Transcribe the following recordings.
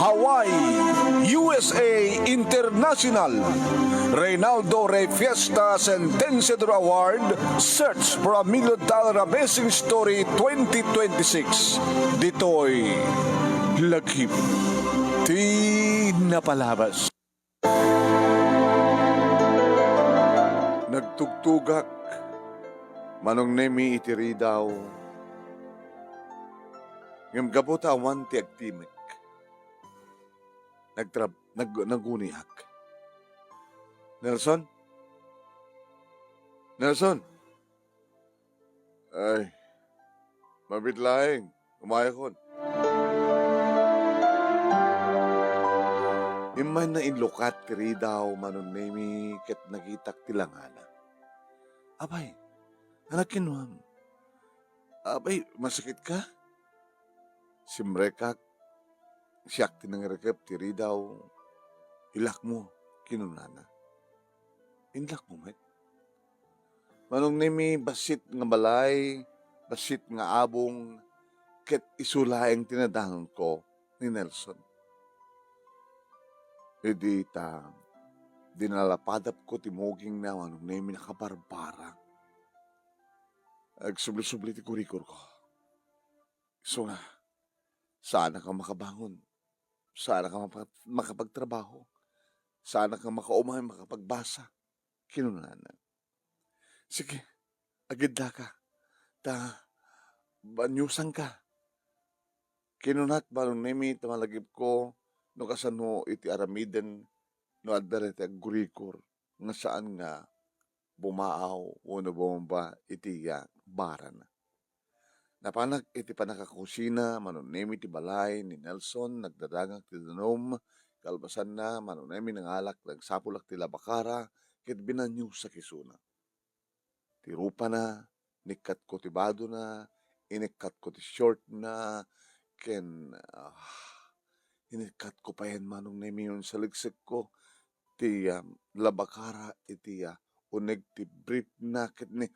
Hawaii, USA International, Reynaldo Rey Fiesta Sentenciador Award, Search for a $1 Million Amazing Story 2026. Dito'y lagip di napalabas. Nagtugtugak, manong nemi itiri daw, ngam gabuta awan ti agtimek. Naguniak. Nelson? Nelson? Ay, mabitlaing. Umaya kon. Imay na inlokat kiri daw manon nemi ket nagitak tilangana. Abay, anak kinuam. Abay, masakit ka? Simrekak, siyak tinangirekep tiri daw, ilak mo, kinunana. Inlak mo, met. Manong nemi basit nga balay, basit nga abong, ket isulaeng tinadangon ko ni Nelson. Hindi dinalapadap ko timoging na manong nemi nakabarbara. Agsubli-subli ti kurikor ko. So nga, sana ka makabangon. Sana ka makapagtrabaho. Sana ka makaumay, makapagbasa. Kinunana. Sige, agidda ka. Banyusan ka. Kinunat ba nung nemi tamalagip ko no kasano iti aramiden no addarete agurikor nga saan nga bumaaw uno bomba iti baran. Napanag iti panakakusina, manunemi ti balay ni Nelson, nagdadagak ti danom, kalbasan na, manunemi ng alak, nagsapulak ti labakara, kit binanyo sa kisuna. Ti rupa na, nikat ko ti bado na, inikat ko ti short na, inikat ko pa yan manunemi yun sa ligsik ko, ti labakara, iti uneg ti brief na, kit ni,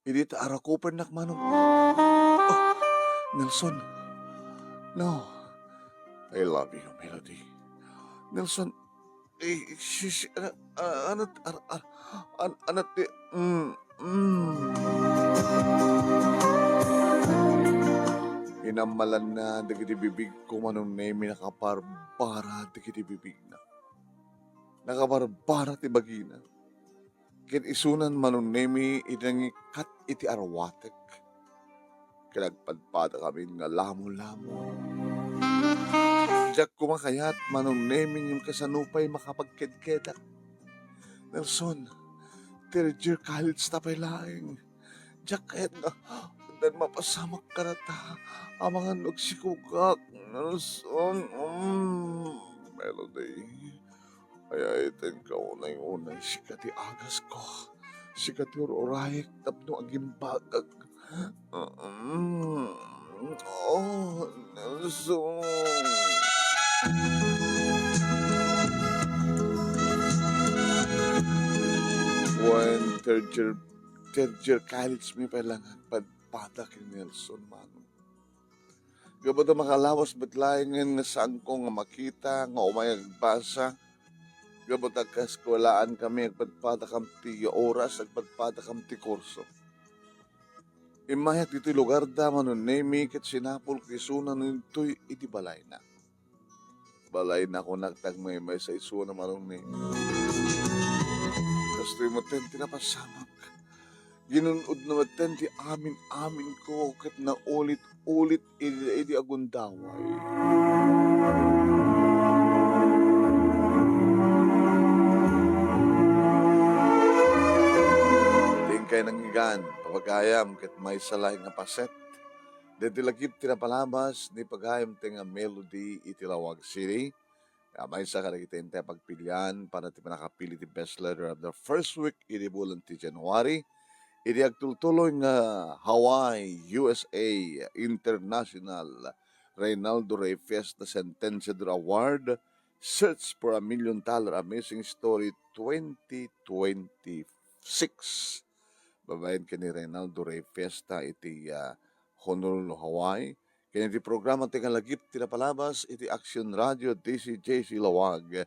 hindi ta arakupan nakmanong. Oh, Nelson. No. I love you, Melody. Nelson. Inamalan na, dagiti bibig ko manong nemi nakaparbara, dagiti bibig na. Nakaparbara ti bagina. Ket isunan manong nemi idangikat iti arwatek. Kinagpadpada kami nga lamo-lamo. Diyak kumakayat manong nemi yung kasanupay makapagkedkeda. Nelson, third-year college na pa'y laing. Diyak kayat nga, dan mapasamak ka na ta. Amangan nagsikugak. Nelson, Melody. Kaya itin ka unay-unay, sikati agas ko. Sikati urayek, tapno agimbagag. Nelson. When third year college mi palangan, padpada kay Nelson, mano. Gabata makalawas betlayan nga saan ko nga makita, nga umayag basa. Gabata kaskwalaan kami, agpadpada kam ti oras, agpadpada kam ti kurso. Imayat iti lugar da manon nemi ket sinapol kisuna nito'y iti balay na. Balay na ko nagtagmay sa isuna manon nemi. Kasto'y maten tinapasamak. Ginunod na maten ti amin ko ket na ulit iti agundaway. Kay nanggigan, papagayam ket may salay nga paset. Dito lagip tinapalabas ni pagayam tinga Melody iti Lawag City. May sa karagitente pagpilian para ti panakapili ti best letter of the first week iti bulan ti January. Iti agtultuloy nga Hawaii, USA International Reynaldo Rey Fiesta Sentenciador Award, Search for a $1 Million Amazing Story 2026. Babayan ka ni Reynaldo Rey Fiesta iti Honolulu, Hawaii. Kaya iti programa ti kalagip ti napalabas iti Action Radio DCJC Lawag.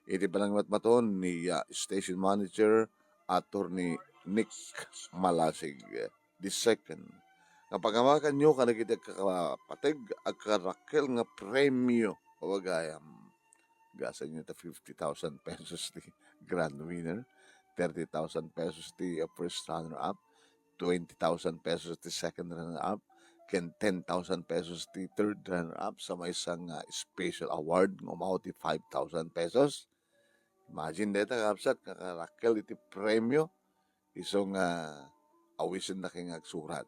Iti panangmat maton ni Station Manager Attorney Nick Malasig the second. Kapag amakan nyo kanagiti kakapateg agkarakel nga premyo pawagayam. Gasa nyo ta 50,000 pesos ti grand winner, 30,000 pesos ti first runner-up, 20,000 pesos ti second runner-up, ken 10,000 pesos ti third runner-up sa may isang special award ng umawat ti 5,000 pesos. Imagine deta kapsat kakarakel iti premyo isong awisin na kay agsurat.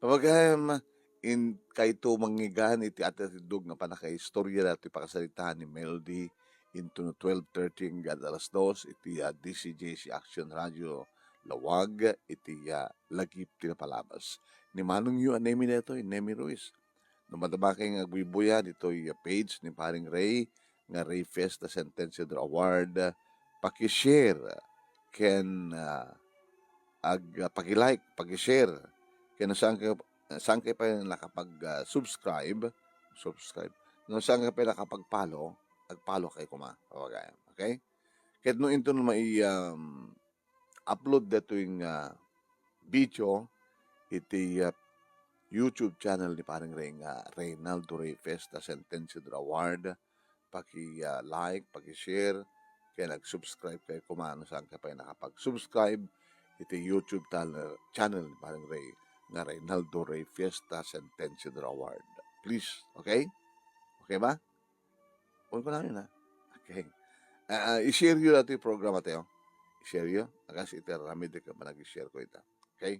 Pamagayam in kayto manggigan iti atatidog nga panakaistorya dati pakasalitahan ni Melody into 12:30 hanggang alas 2 iti DCJC Action Radio Lawag iti lagip ti napalabas. Ni Manong yu anemi neto Nemi Ruiz. Numadama kay nga agbibuya dito page ni Paring Ray nga Ray Fiesta Sentenciador Award. Paki-share ken paki-like, paki-share ken saan kayo pa nakapag-subscribe, no saan kayo pa nakapag-follow, ag-follow kayo kuma. Okay? Kahit no ito na upload dito yung video, iti YouTube channel ni parang Reynaldo Ray Fiesta Sentenciador Award. Paki-like, paki-share, kaya nag-subscribe kayo kuma. No saan kayo pa nakapag-subscribe, iti YouTube channel ni parang nga Reynaldo Ray Fiesta Sentenciador Award. Please, okay? Okay ba? Huwag ko namin, ha? Okay. I-share nyo natin yung programa tayo. I-share nyo. Kasi ito, ramid ka ba nag-share ko ito. Okay?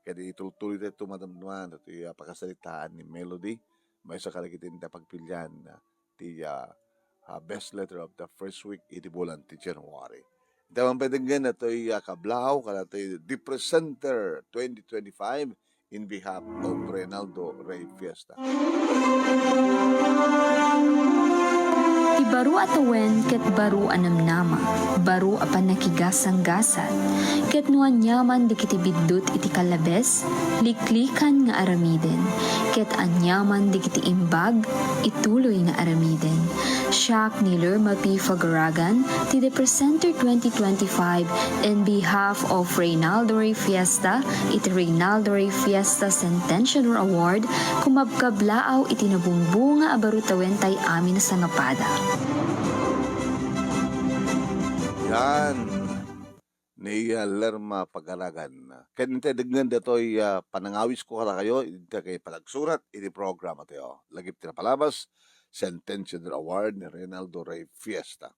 Kaya ituloy ito madamduan. Ito yung pakasalitaan ni Melody. May isa kalagitin na pagpilyan ti best letter of the first week iti bulan ti January. Ito ang pwedeng ito yung kablaw, kaya ito yung The Presenter 2025 in behalf of Reynaldo Ray Fiesta. Ti baro atawen ket baro anamnama, baro apan nakigasang-gasat, ket nuan nyaman di kiti biddut iti kalabes, liklikan nga aramiden, ket anyaman di kiti imbag, ituloy nga aramiden. Siak ni Lerma P. Fagaragan, ti The Presenter 2025 in behalf of Reynaldo Ray Fiesta, iti Reynaldo Ray Fiesta Sentenciador Award, kumabkablaaw iti nabungbunga abarutawen tay amin na sangapada. Yan. Ni Lerma Pagaragan. Kaya nito, dignan dito panangawis ko kala kayo, ito kay palagsurat, iti programa tayo. Lagip tinapalabas, Sentenciador Award ni Reynaldo Ray Fiesta.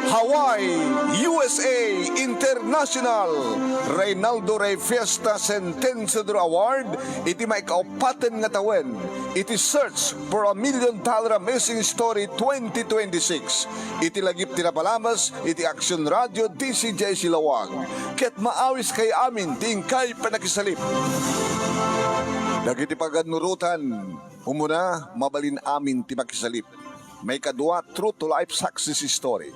Hawaii, USA International Reynaldo Ray Fiesta Sentenciador Award iti may kaupatan nga tawen iti Search for $1 Million Amazing Story 2026 iti lagip tinapalabas iti Action Radio DCJC Lawag ket maawis kay amin tingkay panakisalip dagiti paganurutan humuna mabalin amin ti makisalip. May kadua, true to life success story.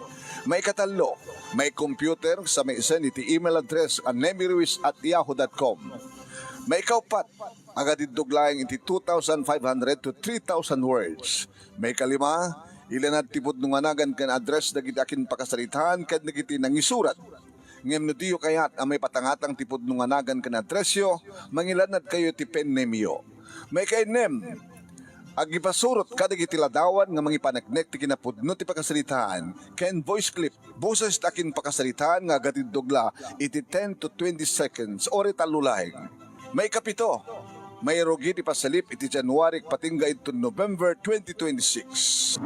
May katalo, may computer sa may isa iti email address nemiruiz@yahoo.com. May kaupat, agadiduglaing iti 2,500 to 3,000 words. May kalima, ilanad tipod nunganagan kan address dagiti akin pakasalitan kad dagiti nangisurat. Ngem no diyo kayat may patangatang tipod nunganagan kan addressyo, mangilanad kayo ti pen nemyo. May kay nem, agipasurot kada gitiladawan nga mangipanagnek ti kinapudno ti pakasalitaan ken voice clip boses takin pakasalitaan nga gatidugla iti 10 to 20 seconds or italulahing. May kapito, may rogi ti pasalip iti January patingga ito November 2026.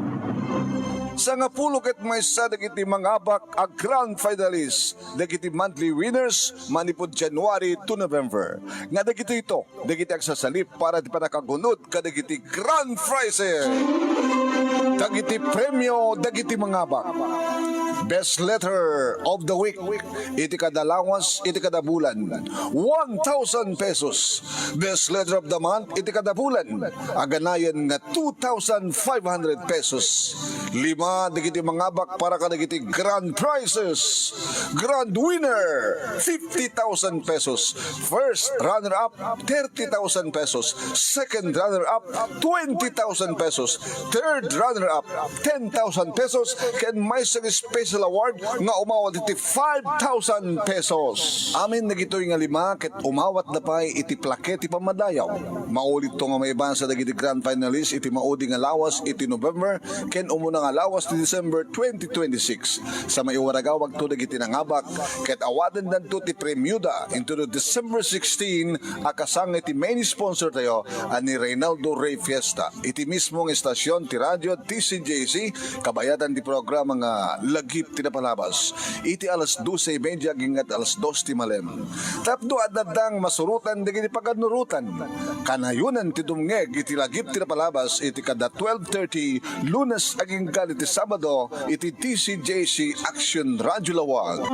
Sa nga pulo ket may sa dagiti mangabak a grand finalist dagiti monthly winners manipod January to November. Nga dagiti ito, dagiti agsasalip para di panakagunod kadagiti grand prizes. Dagiti premyo, dagiti mangabak. Best letter of the week, iti kadalawas, iti kadabulan, 1,000 pesos. Best letter of the month, iti kadabulan, aganayan nga 2,500 pesos. 5 dagiti mangabak para ka dagiti grand prizes. Grand winner, 50,000 pesos. First runner-up, 30,000 pesos. Second runner-up, 20,000 pesos. Third runner-up, 10,000 pesos. Ken may isang special award nga umawat iti 5,000 pesos. Amin nagitoy nga 5 ket umawat na pay iti plaket iti pamadayaw. Maulit to nga may bansa dagiti grand finalist iti maudi nga lawas iti November ken umuna nga lawas ti December 2026. Sa maiwaragawag to dagiti nangabak ket awaden danto ti premyuda into the December 16 akasang iti main sponsor tayo ani Reynaldo Ray Fiesta. Iti mismong estasyon ti radyo TCJC kabayadan ti programa nga Lagip ti Napalabas. Iti alas 12:30 gingat alas 2 ti malem. Tapno adadang masurutan dagiti paganurutan. Kanayunan ti dumngeg iti Lagip ti Napalabas iti kada 12:30 Lunes aging iti Sabado iti TCJC Action Radio Lawag.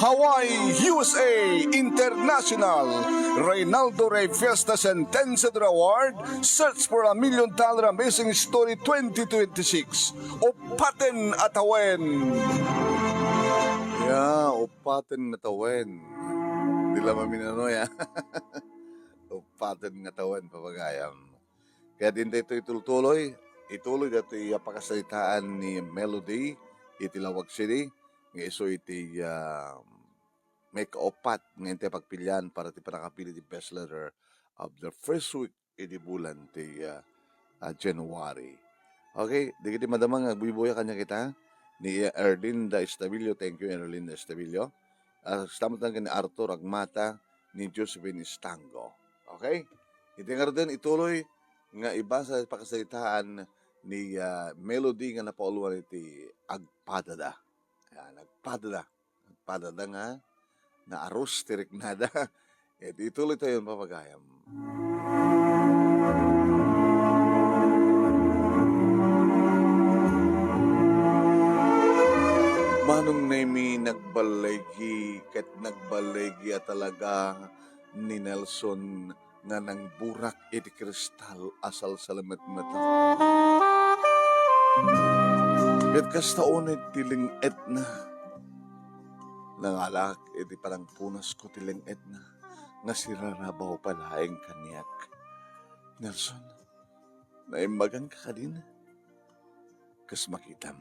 Hawaii, USA International Reynaldo Ray Fiesta Sentenced Award Search for $1 Million Amazing Story 2026 Upaten Atawen. Upaten nga tawen. Di lamang minano ya. Upaten nga tawen, papagayam. Kaya din ito ituloy dito pakasalitaan ni Melody, iti Lawag City, nga iso iti may kaupat ngayon tayo pagpilian para ti panakapili ti best letter of the first week iti bulan ti January. Okay, di kiti madamang agbubuya kanya kita ni Erlinda Estabillo. Thank you, Erlinda Estabillo. Salamat lang ni Arthur Agmata, ni Josephine Estango. Okay? Iti nga rin ituloy nga iba sa pakasalitaan ni Melody nga napauluan iti agpadada. Ayan, agpadada nga na arus tirik nada. Iti ituloy tayo yung papagayam. Manong nemi nagbalegi ket nagbalegi talaga ni Nelson nga nang burak iti kristal asal salamet mata. Ket kastaon tiling etna nangalak iti parang punas ko tiling etna nga sirarabaw palaeng kaniyak. Nelson, naimbagan ka din kas makitam.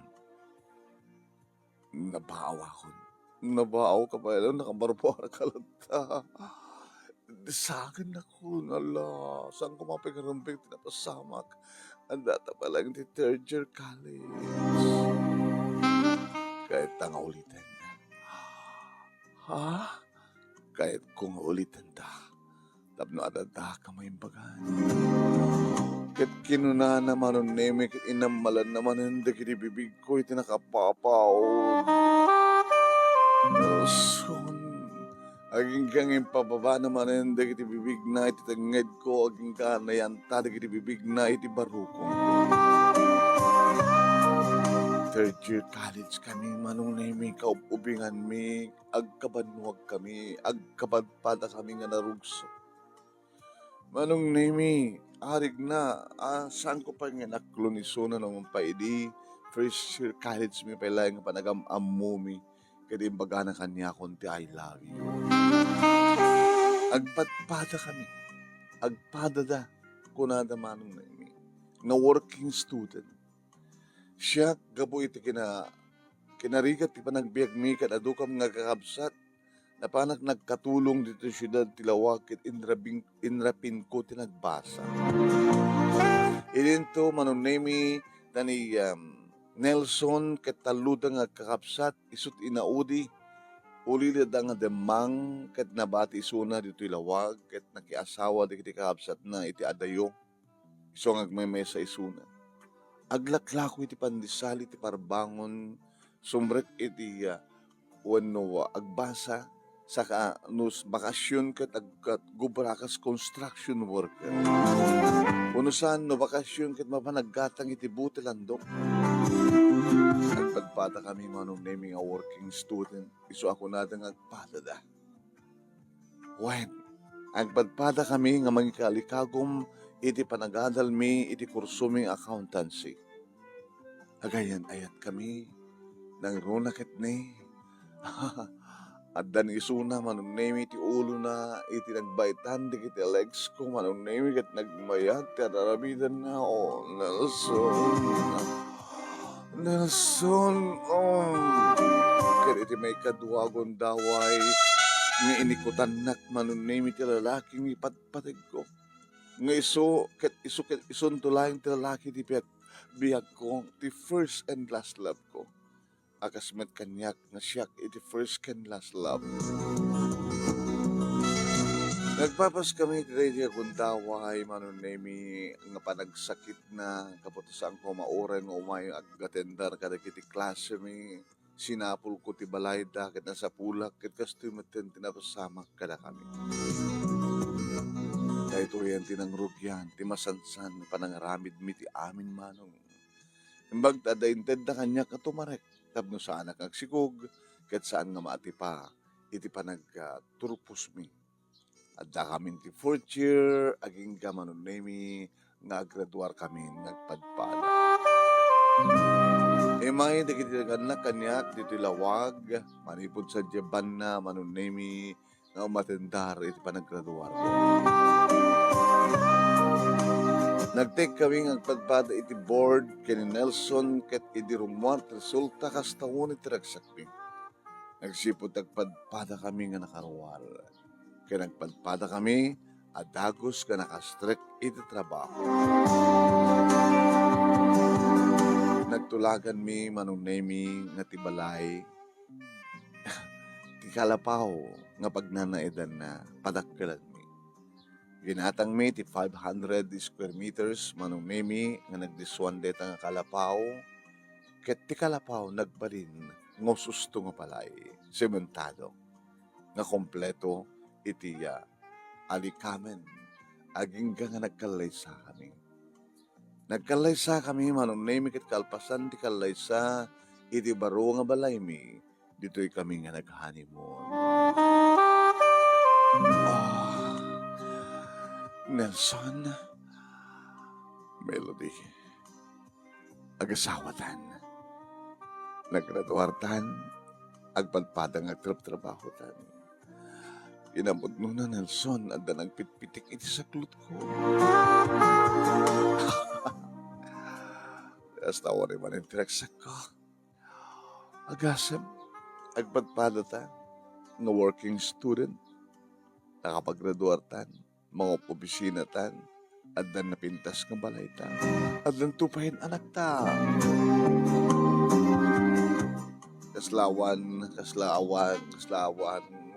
Nabaaw ka pa lang, nakabarbara ka lang ta. Sa akin ako, nala, saan ko mapigarumping tinapasamak? Ang data pa lang di third year college. Kahit tanga ulitin. Ha? Kahit kung ulitin ta, tapno adada ka maimbagan. Kahit kinuna naman ang neme, kahit inamalan naman hindi kinibibig ko, iti nakapapaw. Nelson, aging kang impababa naman hindi kinibibig na, iti tanged ko, aging ka na yan, tada kinibibig na, iti barukong. Third year college kami, manong neme, kaupubingan mi, agkabanwag kami, agkabadpada kami nga narugso. Manong neme, arig na, saan ko pa nga naklunisuna ng paidi, first year college mi pala nga panagam-ammo mi, kaya imbaga na kanya konti I love you. Agpadpada kami, agpadada, kunada manong na imi, na working student. Siya, gabo iti kinarigat, ti panagbiag mi, kadadukam nga kakabsat, na panak nagkatulong dito sa syudad Tilawag at inrapin ko tinagbasa. Ilinto manunemi na ni Nelson kataluda nga kakapsat isut inaudi ulila da nga demang kat nabati isuna dito Tilawag kat nakiasawa di kiti kakapsat na iti adayo iso nga agmay sa isuna. Aglaklako iti pandisali iti parbangon sumrek iti wano agbasa saka nus bakasyon kat gubrakas construction worker. Unusan no bakasyon kat mapanaggatang iti butilandok. Agpadpada kami manong naming a working student. Iso ako natin agpadada. When agpadpada kami nga magikalikagom iti panagadal mi iti kursuming accountancy. Agayan ayat kami, nang runakit ni. At dan isuna manunemi ti ulo na iti nagbaitan di kiti legs ko manunemi kat nagmayat ti aramidan na o Nelson kat iti may kaduagon daway nga inikutan nak manunemi ti lalaking ipatpatig ko nga kat ison tulaing ti lalaki ti biyag ko ti first and last love ko akas met kanyak nga siyak iti first and last love. Nagpapas kami ti gundaway manunemi nga panagsakit na kaputusan ko mauren nga umayo agatendar kada kiti klase mi sinapul ko ti balayda ket nasa pulak ket kastoy metten tinapasamak kada kami. Dahito yan tinangrugyan ti masansan panangaramid mi ti amin manong. Imbag tadainted na kanya katumarek tapno saan nakagsikog ket saan nga maati pa iti panagturpos mi. Adda kami ti fourth year aging ka manunemi nga graduar kami nagpadpada. Imay di kiti kanak kanyak dito lawag manipod sa Japan na manunemi nga umatendar iti panaggraduar ko. Nagtake kami ng pagpada iti board kini Nelson ket iti rumuan resulta kas taon iti ragsakmi. Nagsipod nagpadpada kami nga nakaruwal. Kaya nagpadpada kami adagos ka nakastrek iti trabaho. Nagtulagan mi manunemi nga tibalay ti kalapaw nga pagnanaidan na padakkelan mi. Ginatang mi ti 500 square meters manunemi nga nagdiswan deta nga kalapaw ket ti kalapaw nagbalin nga susto nga palay sementado nga kompleto iti alikamen aging nga nagkalaysa kami. Nagkalaysa kami manunemi ket kalpasan ti kalaysa iti baro nga balay mi ditoy kami nga nag-honeymoon. Nelson, Melody, agasawatan, naggraduartan, agpadpadang agtrap-trabahotan. Inamod mo na, Nelson, at nagpitpitik iti saklot ko. Hasta wari man yung tinagsak ko. Agasam, agpadpadatan, nga working student, nakapaggraduartan, mga obisinatan, at dan napintas ng balayta, at dan tupahin anak ta. Kaslawan,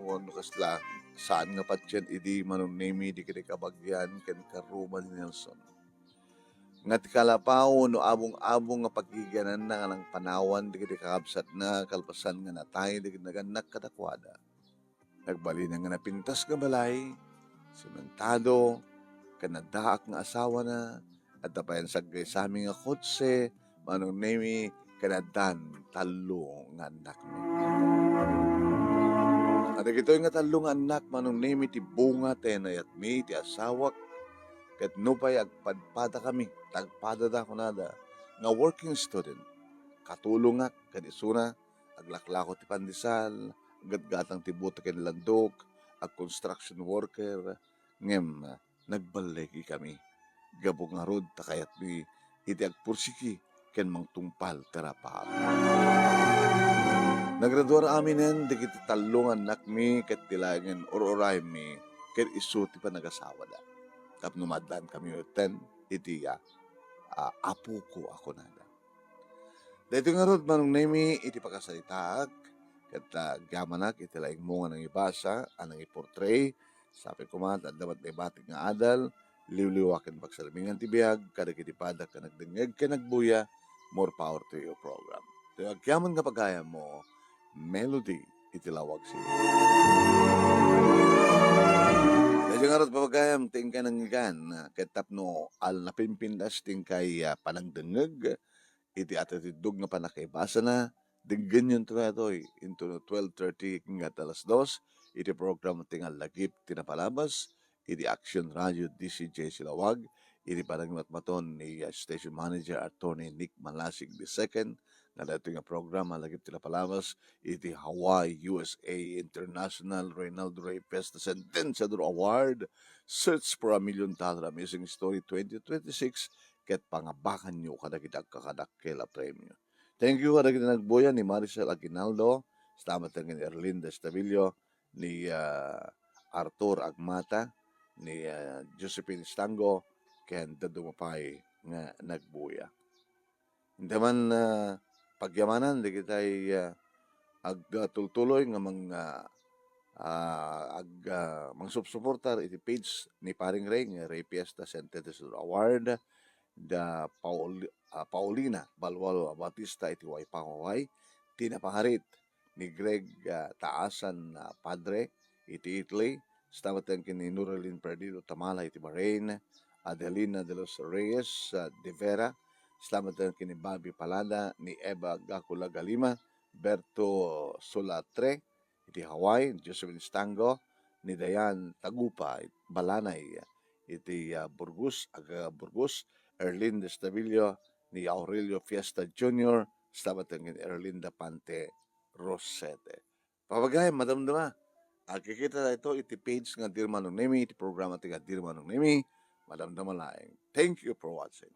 wano kasla, saan nga patyan, idi manunemi, di kini kabagyan, ken karuman ni Nelson. Nga ti kalapaw, no abong-abong nga pagiganan na nga ng panawan, di kini kakabsat na, kalpasan nga natay, di kini naganak kadakwada. Nagbali na nga napintas nga balay, sementado, kanadaak nga asawa na, at tapayan sagay sa aming nga kotse, manong nemi, kanadan, talo nga anak mi. At ito'y nga talo nga anak, manong nemi, ti bunga, tenayat mi, ti asawak, kat nupay agpadpada kami, tagpada da ko nada, nga working student, katulong nga, kadisuna, aglaklako ti pandesal, gatgatang ti buta ken landok, ag construction worker, ngem nagbalegi kami. Gabong nga rod takayat mi iti agpursiki ken mangtungpal terapap. Nagraduar amin en di kiti talungan nakmi ket tilangen or-oray mi ket isu ti panagasawa da. Tapno madlan kami uten iti apo ko ako nada. Dito nga rod manong nemi iti pagkasalitaag ket gyamanak iti laing mo nga nang ibasa anang iportray sabi ko man at dapat may batik nga adal liwliwaken pagsalamingan ti biag kada kiti padak ka nagdengeg ka nagbuya more power to your program. Ito agyaman nga pagaya mo Melody iti lawag siya. Kasi nga rin papagayam tingkay ng ikan ketap no al napimpindas tingkay panagdengeg iti atatidog nga panakaibasa na diggan yung tratoy into 12:30 hingga alas 2 iti program tingal lagip tinapalabas iti Action Radio DCJ Silawag iti parang matmaton ni Station Manager Attorney Nick Malasig II, na dato nga programa lagip tila palamas, iti Hawaii USA International Reynaldo Ray Pesta Sentenciador Award, Search for $1 Million Amazing Story 2026, ket pangabakan nyo kadagitag kakadakkel a premyo. Thank you kadagitag nagboya ni Maricel Aguinaldo, salamat din ni Erlinda Estavillo, ni Arthur Agmata, ni Josephine Stango, ken dadumapay nga nagbuya. Hindi man pagyamanan, di kita'y agtultuloy nga mga mangsubsuportar iti page ni Paring Ray nga Ray Fiesta Centennial Award da Paulina Balwalo Batista iti Waipahuay, tinapaharit ni Greg Taasan Padre iti Italy, stamatan kini Nurelin Perdido Tamala iti Bahrain, Adelina de los Reyes de Vera, stamatan kini Bobby Palada, ni Eva Gacula Galima, Berto Solatre iti Hawaii, Josephine Stango, ni Dayan Tagupa Balanay iti Burgos, Burgos, Erlinda Estavillo, ni Aurelio Fiesta Jr., stamatan kini Erlinda Pante Rosete. Papagay, madamdama. Kikita na ito, iti page nga Dirma ng Nemi, iti programa ti nga Dirma ng Nemi, madamdama laing. Thank you for watching.